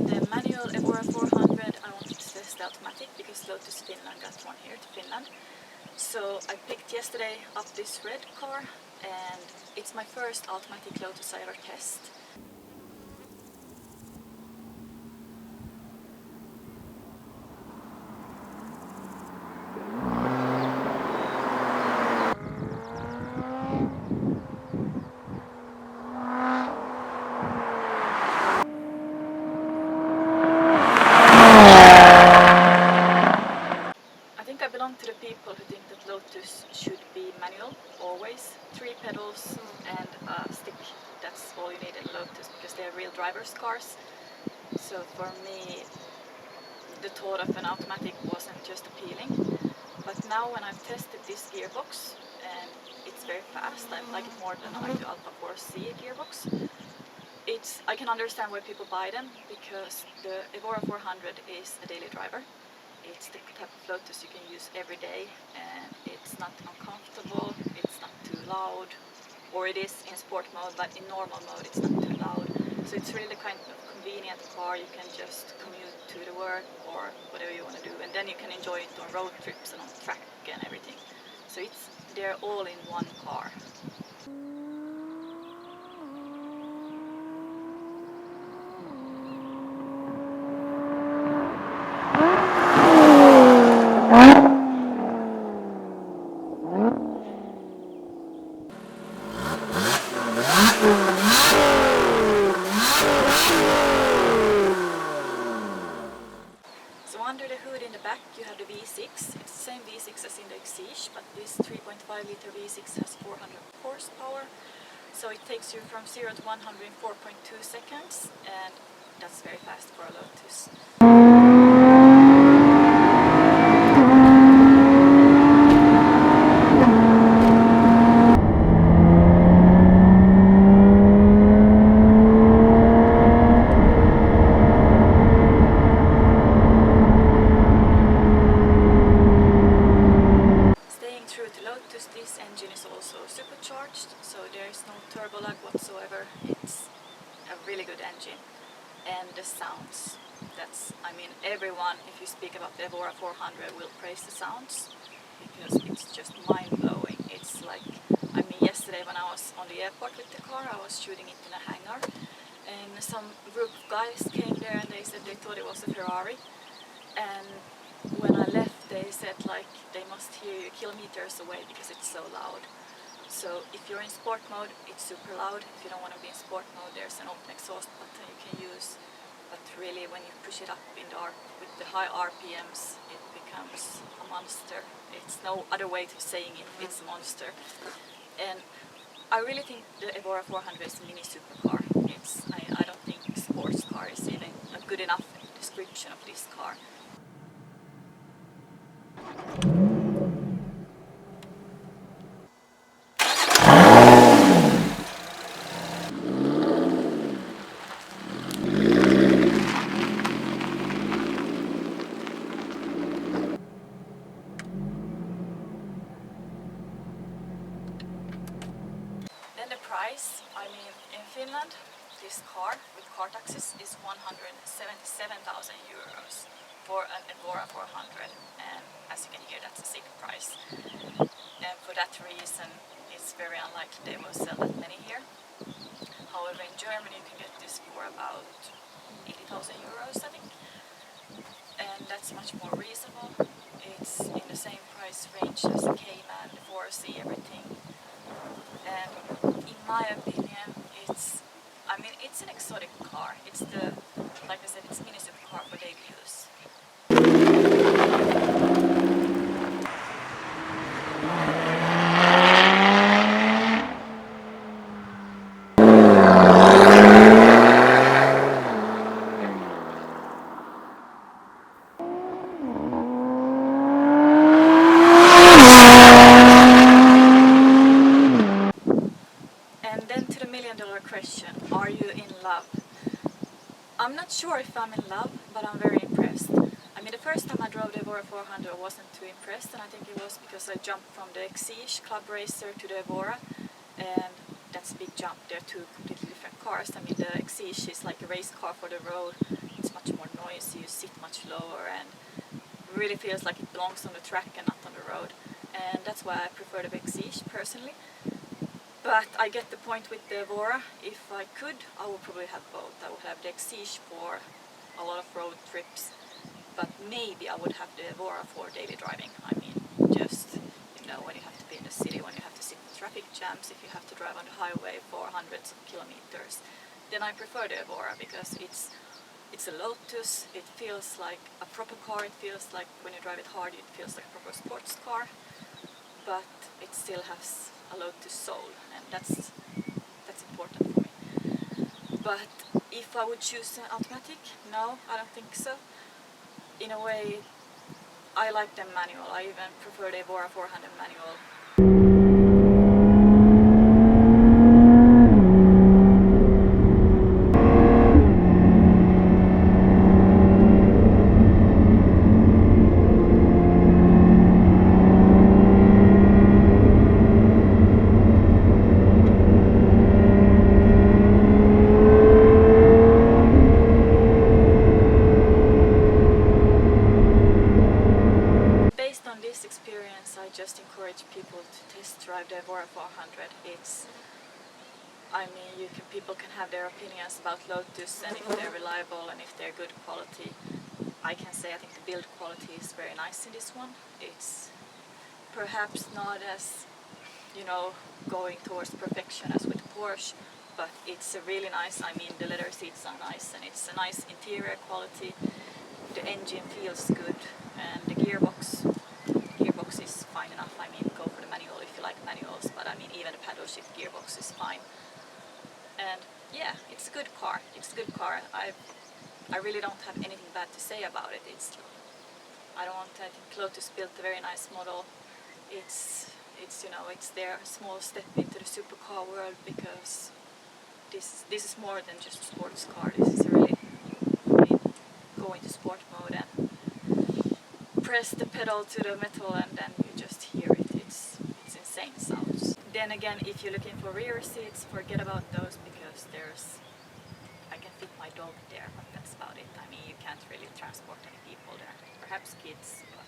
the manual Evora 400, I wanted to test the automatic because Lotus Finland got one here to Finland. So I picked yesterday up this red car, and it's my first automatic Lotus I ever test. I belong to the people who think that Lotus should be manual, always. 3 pedals and a stick, that's all you need in Lotus because they are real driver's cars. So for me, the thought of an automatic wasn't just appealing. But now when I've tested this gearbox, and it's very fast, I like it more than I like the Alpha 4C gearbox. I can understand why people buy them, because the Evora 400 is a daily driver. It's the type of Lotus you can use every day, and it's not uncomfortable, it's not too loud, or it is in sport mode, but in normal mode it's not too loud. So it's really kind of convenient car. You can just commute to the work or whatever you want to do, and then you can enjoy it on road trips and on track and everything. So they're all in one car. So under the hood in the back you have the V6. It's the same V6 as in the Exige, but this 3.5 liter V6 has 400 horsepower. So it takes you from 0 to 100 in 4.2 seconds, and that's very fast for a Lotus. This engine is also supercharged, so there is no turbo lag whatsoever. It's a really good engine. And the sounds, everyone, if you speak about the Evora 400, will praise the sounds, because it's just mind-blowing. It's like, yesterday when I was on the airport with the car, I was shooting it in a hangar, and some group of guys came there and they said they thought it was a Ferrari. And when I left, they said they must hear you kilometers away because it's so loud. So if you're in sport mode, it's super loud. If you don't want to be in sport mode, there's an open exhaust button you can use. But really, when you push it up with the high RPMs, it becomes a monster. It's no other way to saying it. It's a monster. And I really think the Evora 400 is a mini supercar. I don't think sports car is even a good enough description of this car. Then the price, in Finland, this car with car taxes is 177,000 euros for an Evora 400, and as you can hear, that's a sick price. And for that reason, it's very unlikely they will sell that many here. However, in Germany you can get this for about 80,000 euros, I think, and that's much more reasonable. It's in the same price range as the Cayman, the 4C, everything. And in my opinion, it's an exotic car. Like I said, it's mini supercar for daily use. And then to the million-dollar question, are you in love? I'm not sure if I'm in love, but I'm very impressed. The first time I drove the Evora 400 I wasn't too impressed, and I think it was because I jumped from the Exige Club Racer to the Evora, and that's a big jump. They're two completely different cars. The Exige is like a race car for the road. It's much more noisy, you sit much lower, and really feels like it belongs on the track and not on the road. And that's why I prefer the Exige personally. But I get the point with the Evora. If I could, I would probably have both. I would have the Exige for a lot of road trips, but maybe I would have the Evora for daily driving. I mean, just, you know, when you have to be in the city, when you have to sit in traffic jams, if you have to drive on the highway for hundreds of kilometers, then I prefer the Evora because it's a Lotus. It feels like a proper car. It feels like when you drive it hard, it feels like a proper sports car, but it still has a Lotus soul, and that's important for me. But if I would choose an automatic, no, I don't think so. In a way, I like them manual. I even prefer the Evora 400 manual. I just encourage people to test drive the Evora 400. People can have their opinions about Lotus and if they're reliable and if they're good quality. I can say I think the build quality is very nice in this one. It's perhaps not as, you know, going towards perfection as with Porsche, but it's a really nice. I mean, the leather seats are nice and it's a nice interior quality. The engine feels good and the gearbox is fine enough. I mean, go for the manual if you like manuals, but I mean, even the paddle shift gearbox is fine. And yeah, it's a good car. It's a good car. I really don't have anything bad to say about it. I think Lotus built a very nice model. It's you know, it's their small step into the supercar world because this is more than just a sports car. This is really, I mean, go into sport mode and press the pedal to the metal and then you just hear it. It's insane sounds. Then again, if you're looking for rear seats, forget about those because I can fit my dog there, but that's about it. I mean, you can't really transport any people there. Perhaps kids, but